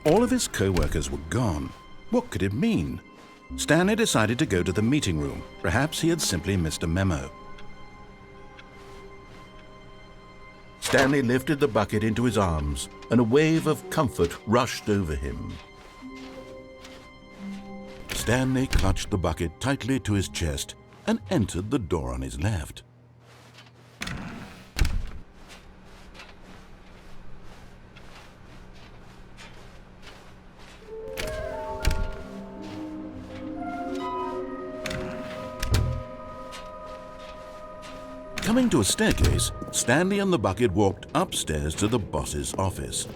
All of his co-workers were gone. What could it mean? Stanley decided to go to the meeting room. Perhaps he had simply missed a memo. Stanley lifted the bucket into his arms, and a wave of comfort rushed over him. Stanley clutched the bucket tightly to his chest and entered the door on his left. Coming to a staircase, Stanley and the bucket walked upstairs to the boss's office.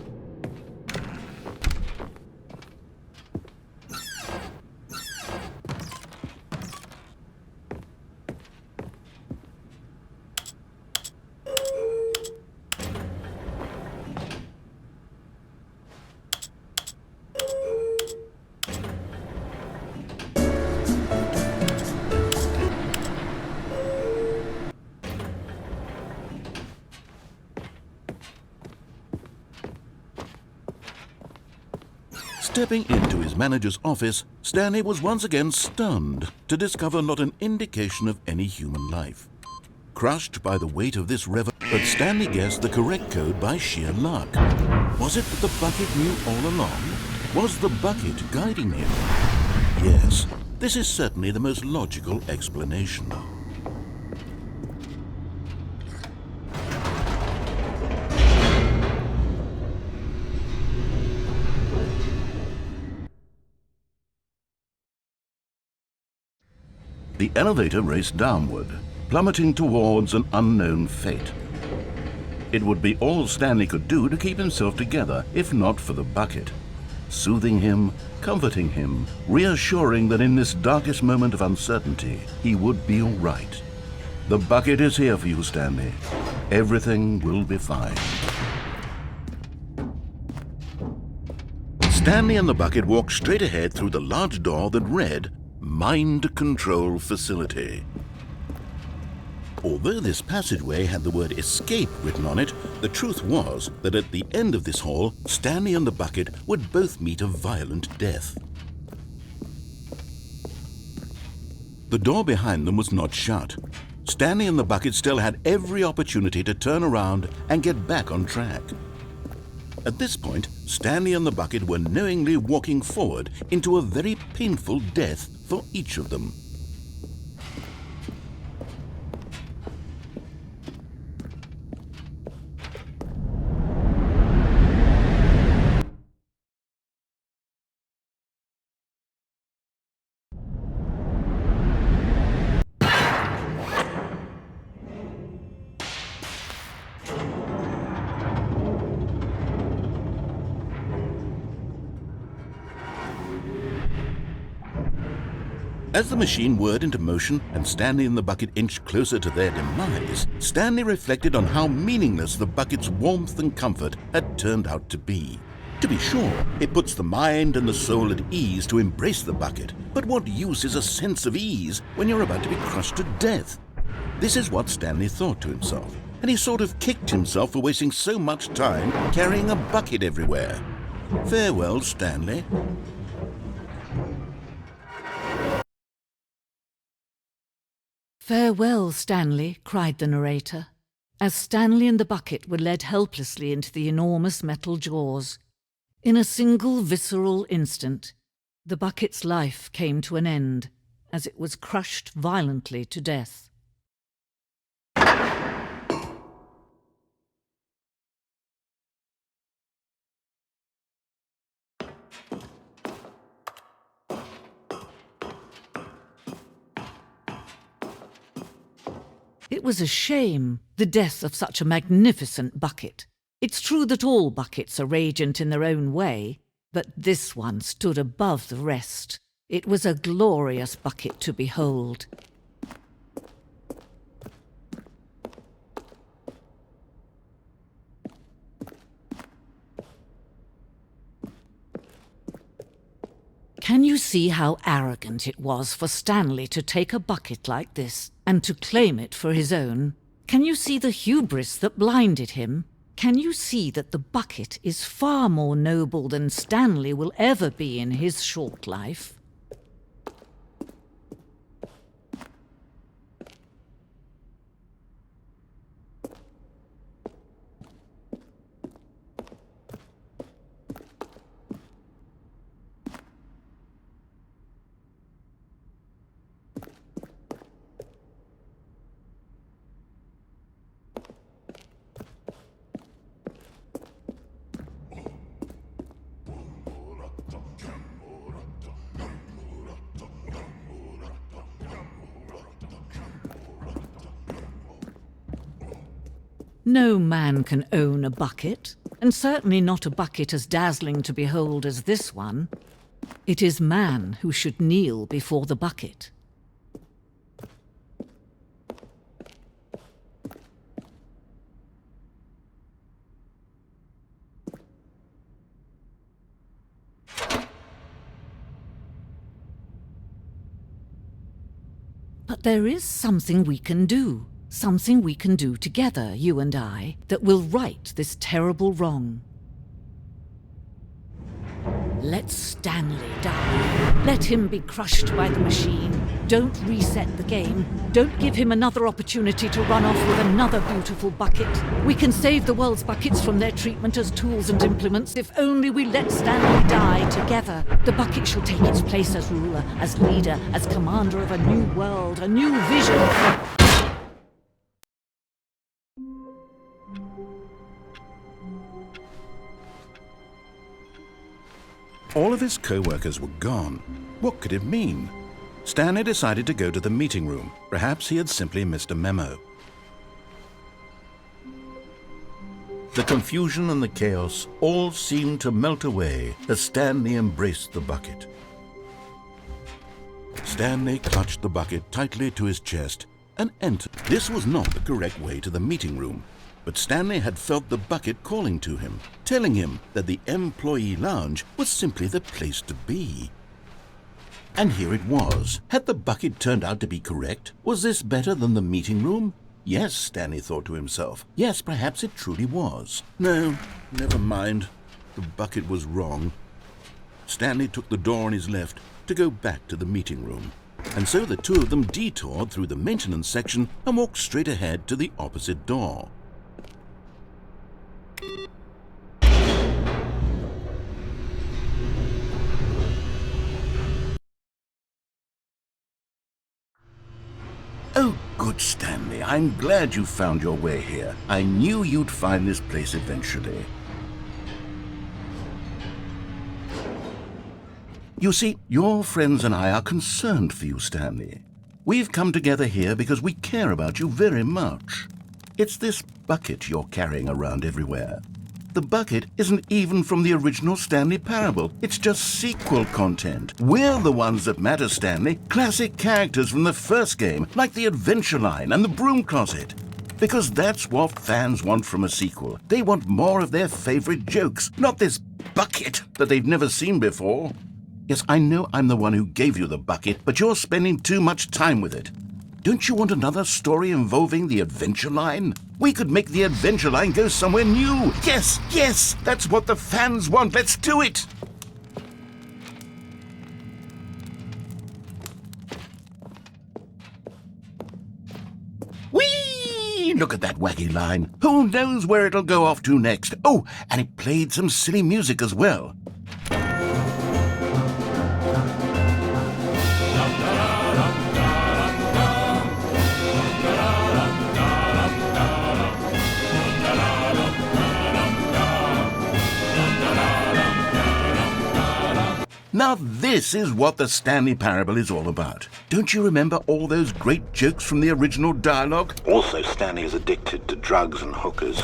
Stepping into his manager's office, Stanley was once again stunned to discover not an indication of any human life. Crushed by the weight of this revelation, but Stanley guessed the correct code by sheer luck. Was it that the bucket knew all along? Was the bucket guiding him? Yes, this is certainly the most logical explanation. The elevator raced downward, plummeting towards an unknown fate. It would be all Stanley could do to keep himself together, if not for the bucket. Soothing him, comforting him, reassuring that in this darkest moment of uncertainty, he would be all right. The bucket is here for you, Stanley. Everything will be fine. Stanley and the bucket walked straight ahead through the large door that read, Mind Control Facility. Although this passageway had the word escape written on it, the truth was that at the end of this hall, Stanley and the bucket would both meet a violent death. The door behind them was not shut. Stanley and the bucket still had every opportunity to turn around and get back on track. At this point, Stanley and the bucket were knowingly walking forward into a very painful death for each of them. As the machine whirred into motion and Stanley and the bucket inched closer to their demise, Stanley reflected on how meaningless the bucket's warmth and comfort had turned out to be. To be sure, it puts the mind and the soul at ease to embrace the bucket, but what use is a sense of ease when you're about to be crushed to death? This is what Stanley thought to himself, and he sort of kicked himself for wasting so much time carrying a bucket everywhere. Farewell, Stanley. "Farewell, Stanley," cried the narrator, as Stanley and the bucket were led helplessly into the enormous metal jaws. In a single visceral instant, the bucket's life came to an end, as it was crushed violently to death. It was a shame, the death of such a magnificent bucket. It's true that all buckets are radiant in their own way, but this one stood above the rest. It was a glorious bucket to behold. Can you see how arrogant it was for Stanley to take a bucket like this and to claim it for his own? Can you see the hubris that blinded him? Can you see that the bucket is far more noble than Stanley will ever be in his short life? No man can own a bucket, and certainly not a bucket as dazzling to behold as this one. It is man who should kneel before the bucket. But there is something we can do. Something we can do together, you and I, that will right this terrible wrong. Let Stanley die. Let him be crushed by the machine. Don't reset the game. Don't give him another opportunity to run off with another beautiful bucket. We can save the world's buckets from their treatment as tools and implements if only we let Stanley die together. The bucket shall take its place as ruler, as leader, as commander of a new world, a new vision. All of his co-workers were gone. What could it mean? Stanley decided to go to the meeting room. Perhaps he had simply missed a memo. The confusion and the chaos all seemed to melt away as Stanley embraced the bucket. Stanley clutched the bucket tightly to his chest and entered. This was not the correct way to the meeting room. But Stanley had felt the bucket calling to him, telling him that the employee lounge was simply the place to be. And here it was. Had the bucket turned out to be correct? Was this better than the meeting room? Yes, Stanley thought to himself. Yes, perhaps it truly was. No, never mind. The bucket was wrong. Stanley took the door on his left to go back to the meeting room. And so the two of them detoured through the maintenance section and walked straight ahead to the opposite door. Oh, good Stanley, I'm glad you found your way here. I knew you'd find this place eventually. You see, your friends and I are concerned for you, Stanley. We've come together here because we care about you very much. It's this bucket you're carrying around everywhere. The bucket isn't even from the original Stanley Parable. It's just sequel content. We're the ones that matter, Stanley. Classic characters from the first game, like the Adventure Line and the Broom Closet. Because that's what fans want from a sequel. They want more of their favorite jokes, not this bucket that they've never seen before. Yes, I know I'm the one who gave you the bucket, but you're spending too much time with it. Don't you want another story involving the Adventure Line? We could make the Adventure Line go somewhere new. Yes, yes, that's what the fans want. Let's do it. Whee! Look at that wacky line. Who knows where it'll go off to next? Oh, and it played some silly music as well. Now this is what the Stanley Parable is all about. Don't you remember all those great jokes from the original dialogue? Also, Stanley is addicted to drugs and hookers.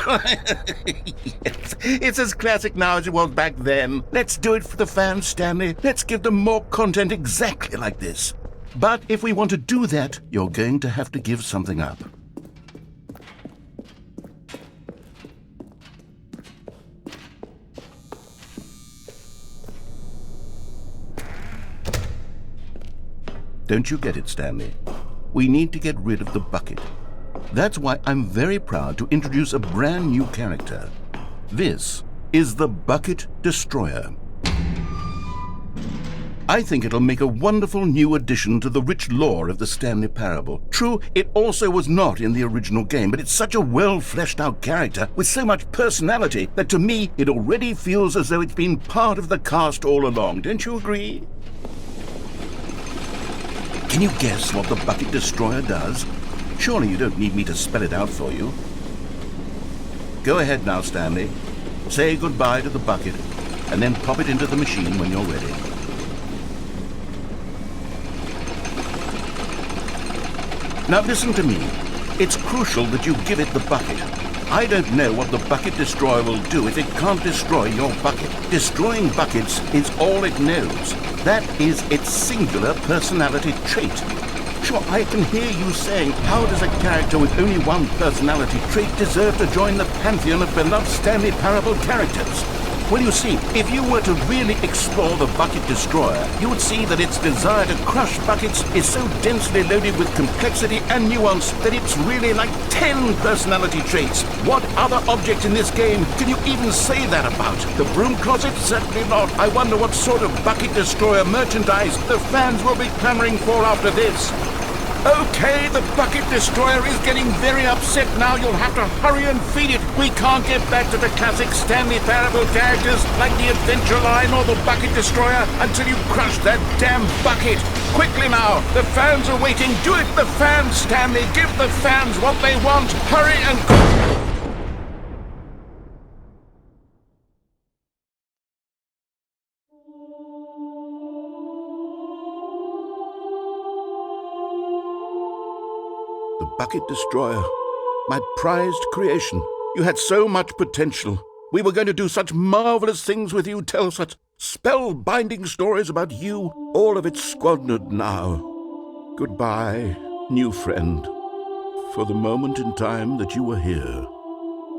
Yes, it's as classic now as it was back then. Let's do it for the fans, Stanley. Let's give them more content exactly like this. But if we want to do that, you're going to have to give something up. Don't you get it, Stanley? We need to get rid of the bucket. That's why I'm very proud to introduce a brand new character. This is the Bucket Destroyer. I think it'll make a wonderful new addition to the rich lore of the Stanley Parable. True, it also was not in the original game, but it's such a well-fleshed-out character with so much personality that to me it already feels as though it's been part of the cast all along. Don't you agree? Can you guess what the Bucket Destroyer does? Surely you don't need me to spell it out for you. Go ahead now, Stanley. Say goodbye to the bucket, and then pop it into the machine when you're ready. Now listen to me. It's crucial that you give it the bucket. I don't know what the Bucket Destroyer will do if it can't destroy your bucket. Destroying buckets is all it knows. That is its singular personality trait. Sure, I can hear you saying, how does a character with only one personality trait deserve to join the pantheon of beloved Stanley Parable characters? Well, you see, if you were to really explore the Bucket Destroyer, you would see that its desire to crush buckets is so densely loaded with complexity and nuance that it's really like 10 personality traits. What other object in this game can you even say that about? The broom closet? Certainly not. I wonder what sort of Bucket Destroyer merchandise the fans will be clamoring for after this. Okay, the Bucket Destroyer is getting very upset now. You'll have to hurry and feed it. We can't get back to the classic Stanley Parable characters like the Adventure Line or the Bucket Destroyer until you crush that damn bucket. Quickly now, the fans are waiting. Do it, the fans, Stanley. Give the fans what they want. Hurry and... The Bucket Destroyer, my prized creation. You had so much potential. We were going to do such marvelous things with you, tell such spell-binding stories about you. All of it squandered now. Goodbye, new friend. For the moment in time that you were here,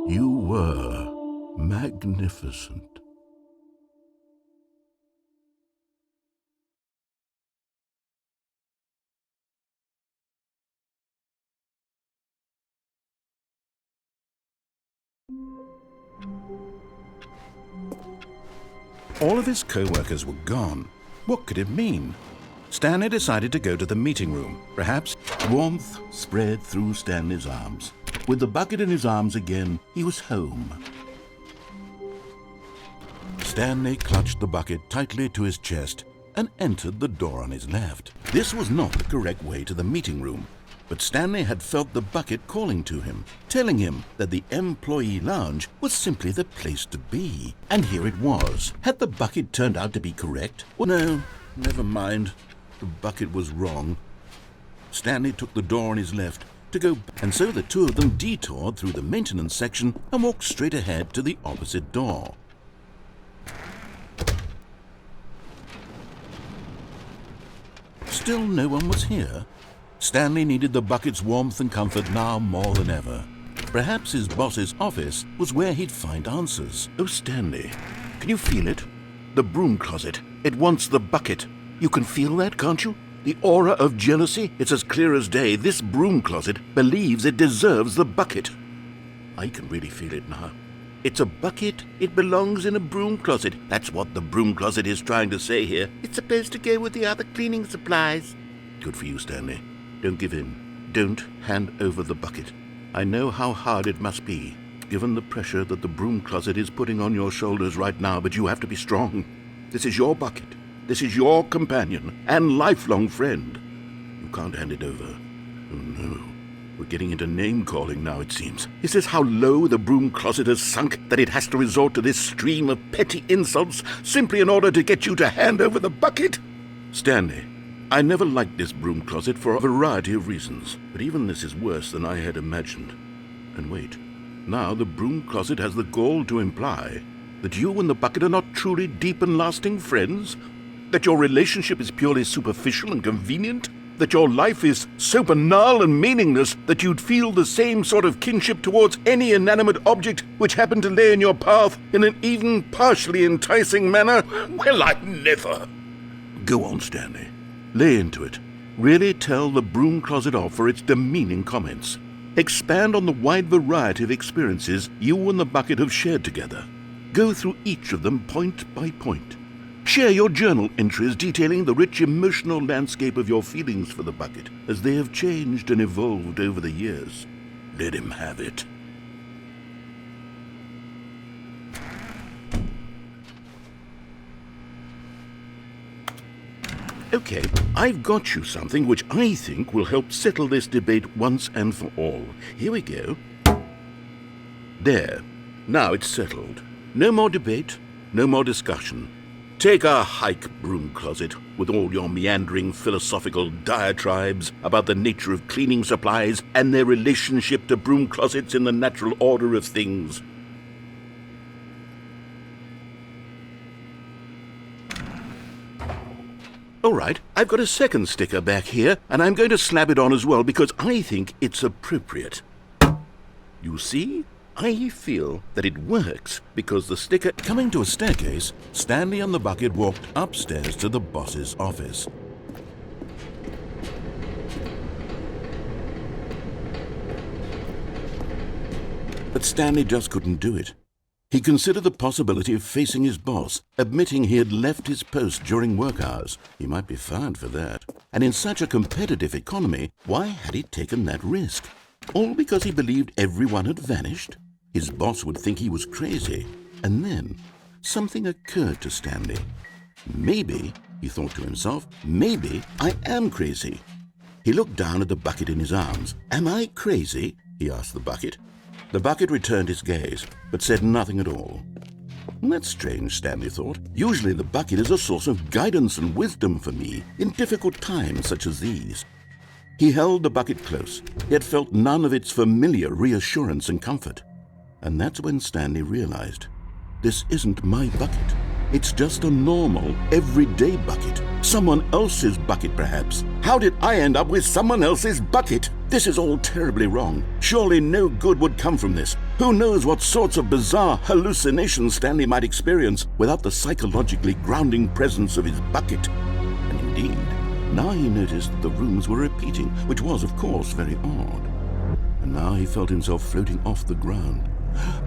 you were magnificent. All of his co-workers were gone. What could it mean? Stanley decided to go to the meeting room. Perhaps warmth spread through Stanley's arms. With the bucket in his arms again, he was home. Stanley clutched the bucket tightly to his chest and entered the door on his left. This was not the correct way to the meeting room, but Stanley had felt the bucket calling to him, telling him that the employee lounge was simply the place to be. And here it was. Had the bucket turned out to be correct? Well, no, never mind. The bucket was wrong. Stanley took the door on his left to go, and so the two of them detoured through the maintenance section and walked straight ahead to the opposite door. Still no one was here. Stanley needed the bucket's warmth and comfort now more than ever. Perhaps his boss's office was where he'd find answers. Oh, Stanley, can you feel it? The broom closet. It wants the bucket. You can feel that, can't you? The aura of jealousy? It's as clear as day. This broom closet believes it deserves the bucket. I can really feel it now. It's a bucket. It belongs in a broom closet. That's what the broom closet is trying to say here. It's supposed to go with the other cleaning supplies. Good for you, Stanley. Don't give in. Don't hand over the bucket. I know how hard it must be, given the pressure that the broom closet is putting on your shoulders right now, but you have to be strong. This is your bucket. This is your companion and lifelong friend. You can't hand it over. Oh, no. We're getting into name-calling now, it seems. Is this how low the broom closet has sunk, that it has to resort to this stream of petty insults simply in order to get you to hand over the bucket? Stanley, I never liked this broom closet for a variety of reasons, but even this is worse than I had imagined. And wait, now the broom closet has the gall to imply that you and the bucket are not truly deep and lasting friends? That your relationship is purely superficial and convenient? That your life is so banal and meaningless that you'd feel the same sort of kinship towards any inanimate object which happened to lay in your path in an even partially enticing manner? Well, I never. Go on, Stanley. Lay into it. Really tell the broom closet off for its demeaning comments. Expand on the wide variety of experiences you and the bucket have shared together. Go through each of them point by point. Share your journal entries detailing the rich emotional landscape of your feelings for the bucket as they have changed and evolved over the years. Let him have it. Okay, I've got you something which I think will help settle this debate once and for all. Here we go. There. Now it's settled. No more debate, no more discussion. Take a hike, broom closet, with all your meandering philosophical diatribes about the nature of cleaning supplies and their relationship to broom closets in the natural order of things. All right, I've got a second sticker back here, and I'm going to slap it on as well because I think it's appropriate. You see? I feel that it works because the sticker... Coming to a staircase, Stanley and the bucket walked upstairs to the boss's office. But Stanley just couldn't do it. He considered the possibility of facing his boss, admitting he had left his post during work hours. He might be fired for that. And in such a competitive economy, why had he taken that risk? All because he believed everyone had vanished? His boss would think he was crazy. And then something occurred to Stanley. Maybe, he thought to himself, maybe I am crazy. He looked down at the bucket in his arms. Am I crazy? He asked the bucket. The bucket returned his gaze, but said nothing at all. That's strange, Stanley thought. Usually the bucket is a source of guidance and wisdom for me in difficult times such as these. He held the bucket close, yet felt none of its familiar reassurance and comfort. And that's when Stanley realized, this isn't my bucket. It's just a normal, everyday bucket. Someone else's bucket, perhaps. How did I end up with someone else's bucket? This is all terribly wrong. Surely no good would come from this. Who knows what sorts of bizarre hallucinations Stanley might experience without the psychologically grounding presence of his bucket. And indeed, now he noticed that the rooms were repeating, which was, of course, very odd. And now he felt himself floating off the ground.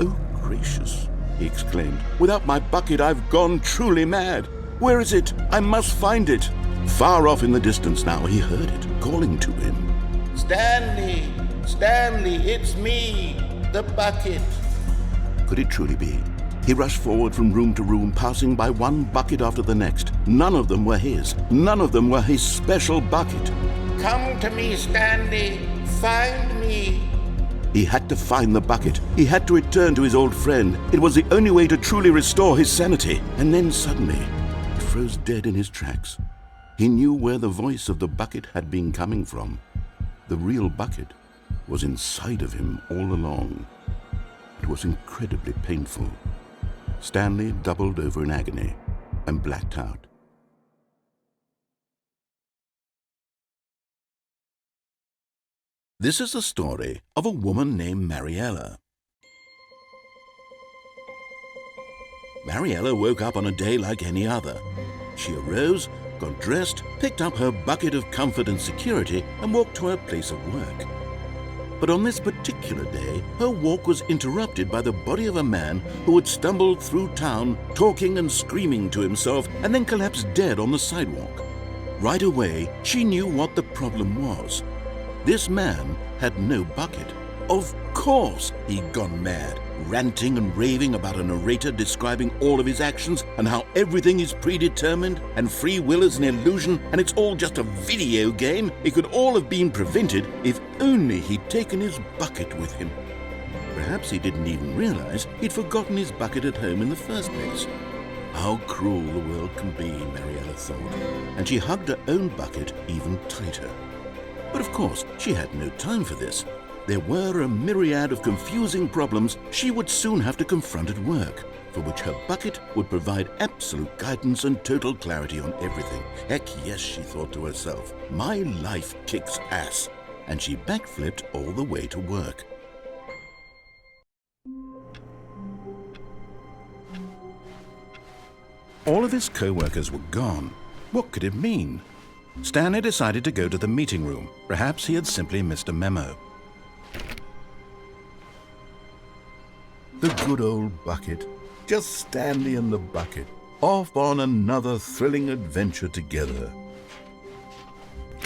Oh, gracious, he exclaimed. Without my bucket, I've gone truly mad. Where is it? I must find it. Far off in the distance now, he heard it, calling to him. Stanley! Stanley, it's me, the bucket. Could it truly be? He rushed forward from room to room, passing by one bucket after the next. None of them were his. None of them were his special bucket. Come to me, Stanley. Find me. He had to find the bucket. He had to return to his old friend. It was the only way to truly restore his sanity. And then suddenly, he froze dead in his tracks. He knew where the voice of the bucket had been coming from. The real bucket was inside of him all along. It was incredibly painful. Stanley doubled over in agony and blacked out. This is the story of a woman named Mariella. Mariella woke up on a day like any other. She arose, got dressed, picked up her bucket of comfort and security, and walked to her place of work. But on this particular day, her walk was interrupted by the body of a man who had stumbled through town, talking and screaming to himself, and then collapsed dead on the sidewalk. Right away, she knew what the problem was. This man had no bucket. Of course he'd gone mad, ranting and raving about a narrator describing all of his actions and how everything is predetermined and free will is an illusion and it's all just a video game. It could all have been prevented if only he'd taken his bucket with him. Perhaps he didn't even realize he'd forgotten his bucket at home in the first place. How cruel the world can be, Mariella thought, and she hugged her own bucket even tighter. But of course, she had no time for this. There were a myriad of confusing problems she would soon have to confront at work, for which her bucket would provide absolute guidance and total clarity on everything. Heck yes, she thought to herself, my life kicks ass. And she backflipped all the way to work. All of his co-workers were gone. What could it mean? Stanley decided to go to the meeting room. Perhaps he had simply missed a memo. The good old bucket. Just Stanley and the bucket, off on another thrilling adventure together.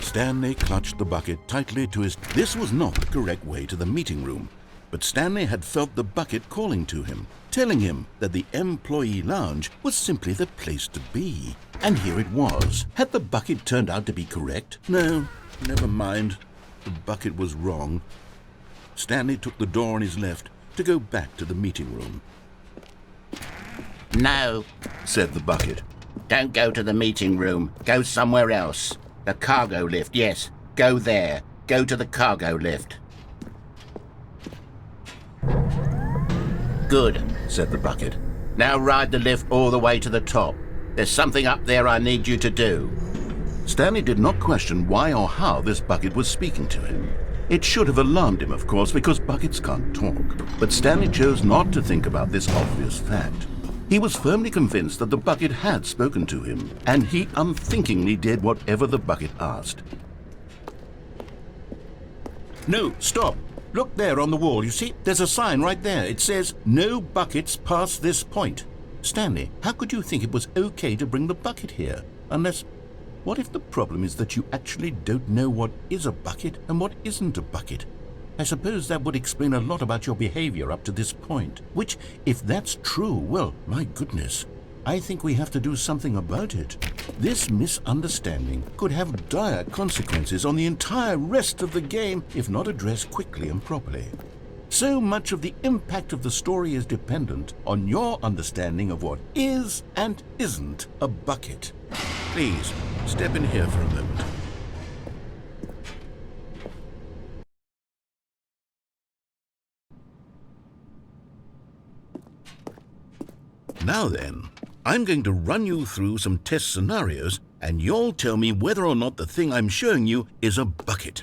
Stanley clutched the bucket tightly to his... This was not the correct way to the meeting room, but Stanley had felt the bucket calling to him, telling him that the employee lounge was simply the place to be. And here it was. Had the bucket turned out to be correct? No, never mind. The bucket was wrong. Stanley took the door on his left to go back to the meeting room. No, Said the bucket. don't go to the meeting room. Go somewhere else. The cargo lift, yes. Go there. Go to the cargo lift. Good, Said the bucket. now ride the lift all the way to the top. There's something up there I need you to do. Stanley did not question why or how this bucket was speaking to him. It should have alarmed him, of course, because buckets can't talk. But Stanley chose not to think about this obvious fact. He was firmly convinced that the bucket had spoken to him, and he unthinkingly did whatever the bucket asked. No, stop. Look there on the wall, you see? There's a sign right there. It says, "No buckets past this point." Stanley, how could you think it was okay to bring the bucket here? Unless... What if the problem is that you actually don't know what is a bucket and what isn't a bucket? I suppose that would explain a lot about your behavior up to this point. Which, if that's true, well, my goodness, I think we have to do something about it. This misunderstanding could have dire consequences on the entire rest of the game if not addressed quickly and properly. So much of the impact of the story is dependent on your understanding of what is and isn't a bucket. Please, step in here for a moment. Now then, I'm going to run you through some test scenarios, and you'll tell me whether or not the thing I'm showing you is a bucket.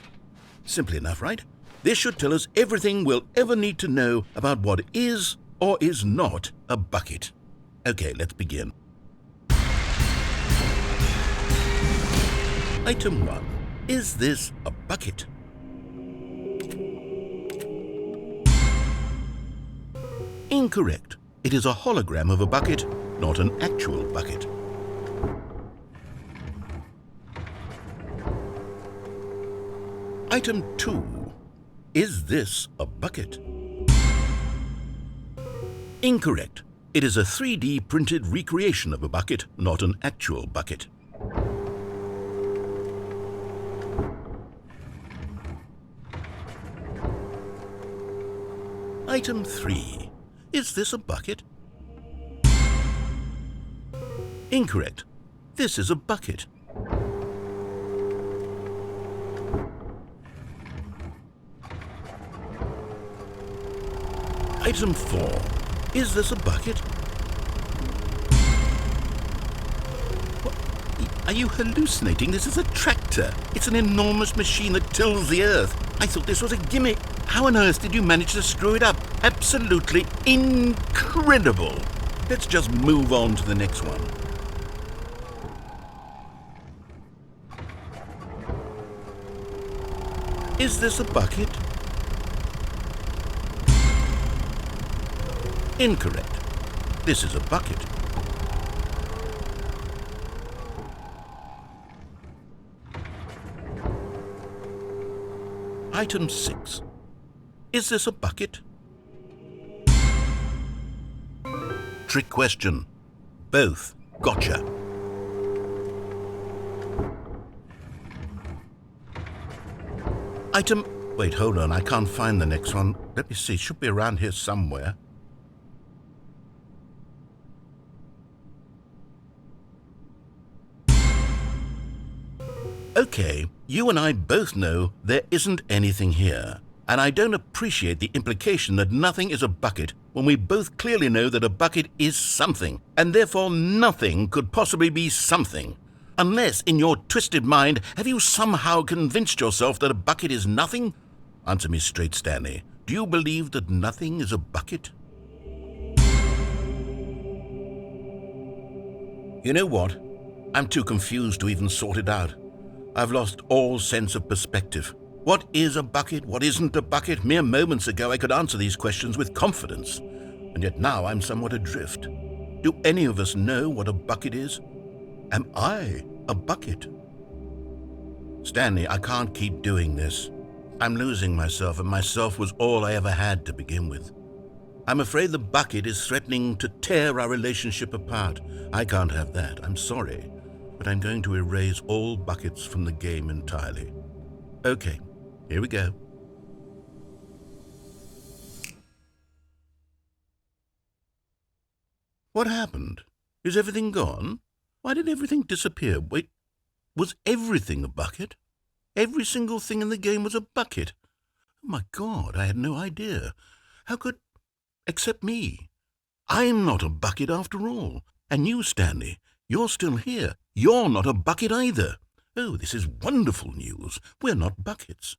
Simple enough, right? This should tell us everything we'll ever need to know about what is or is not a bucket. Okay, let's begin. Item 1. Is this a bucket? Incorrect. It is a hologram of a bucket, not an actual bucket. Item 2. Is this a bucket? Incorrect. It is a 3D printed recreation of a bucket, not an actual bucket. Item 3. Is this a bucket? Incorrect. This is a bucket. Item 4. Is this a bucket? What? Are you hallucinating? This is a tractor. It's an enormous machine that tills the earth. I thought this was a gimmick. How on earth did you manage to screw it up? Absolutely incredible. Let's just move on to the next one. Is this a bucket? Incorrect. This is a bucket. Item 6. Is this a bucket? Trick question. Both. Gotcha. Item... Wait, hold on. I can't find the next one. Let me see. It should be around here somewhere. Okay, you and I both know there isn't anything here. And I don't appreciate the implication that nothing is a bucket when we both clearly know that a bucket is something, and therefore nothing could possibly be something. Unless, in your twisted mind, have you somehow convinced yourself that a bucket is nothing? Answer me straight, Stanley. Do you believe that nothing is a bucket? You know what? I'm too confused to even sort it out. I've lost all sense of perspective. What is a bucket? What isn't a bucket? Mere moments ago I could answer these questions with confidence. and yet now I'm somewhat adrift. Do any of us know what a bucket is? Am I a bucket? Stanley, I can't keep doing this. I'm losing myself, and myself was all I ever had to begin with. I'm afraid the bucket is threatening to tear our relationship apart. I can't have that. I'm sorry, but I'm going to erase all buckets from the game entirely. Okay, here we go. What happened? Is everything gone? Why did everything disappear? Wait, was everything a bucket? Every single thing in the game was a bucket. Oh my God, I had no idea. How could... Except me. I'm not a bucket after all. And you, Stanley, you're still here. You're not a bucket either. Oh, this is wonderful news. We're not buckets.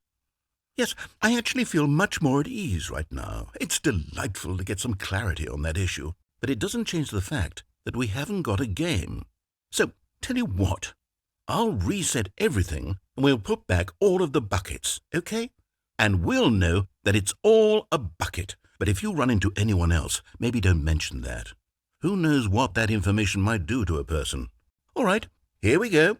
Yes, I actually feel much more at ease right now. It's delightful to get some clarity on that issue. But it doesn't change the fact that we haven't got a game. So, tell you what. I'll reset everything and we'll put back all of the buckets, okay? And we'll know that it's all a bucket. But if you run into anyone else, maybe don't mention that. Who knows what that information might do to a person? All right, here we go.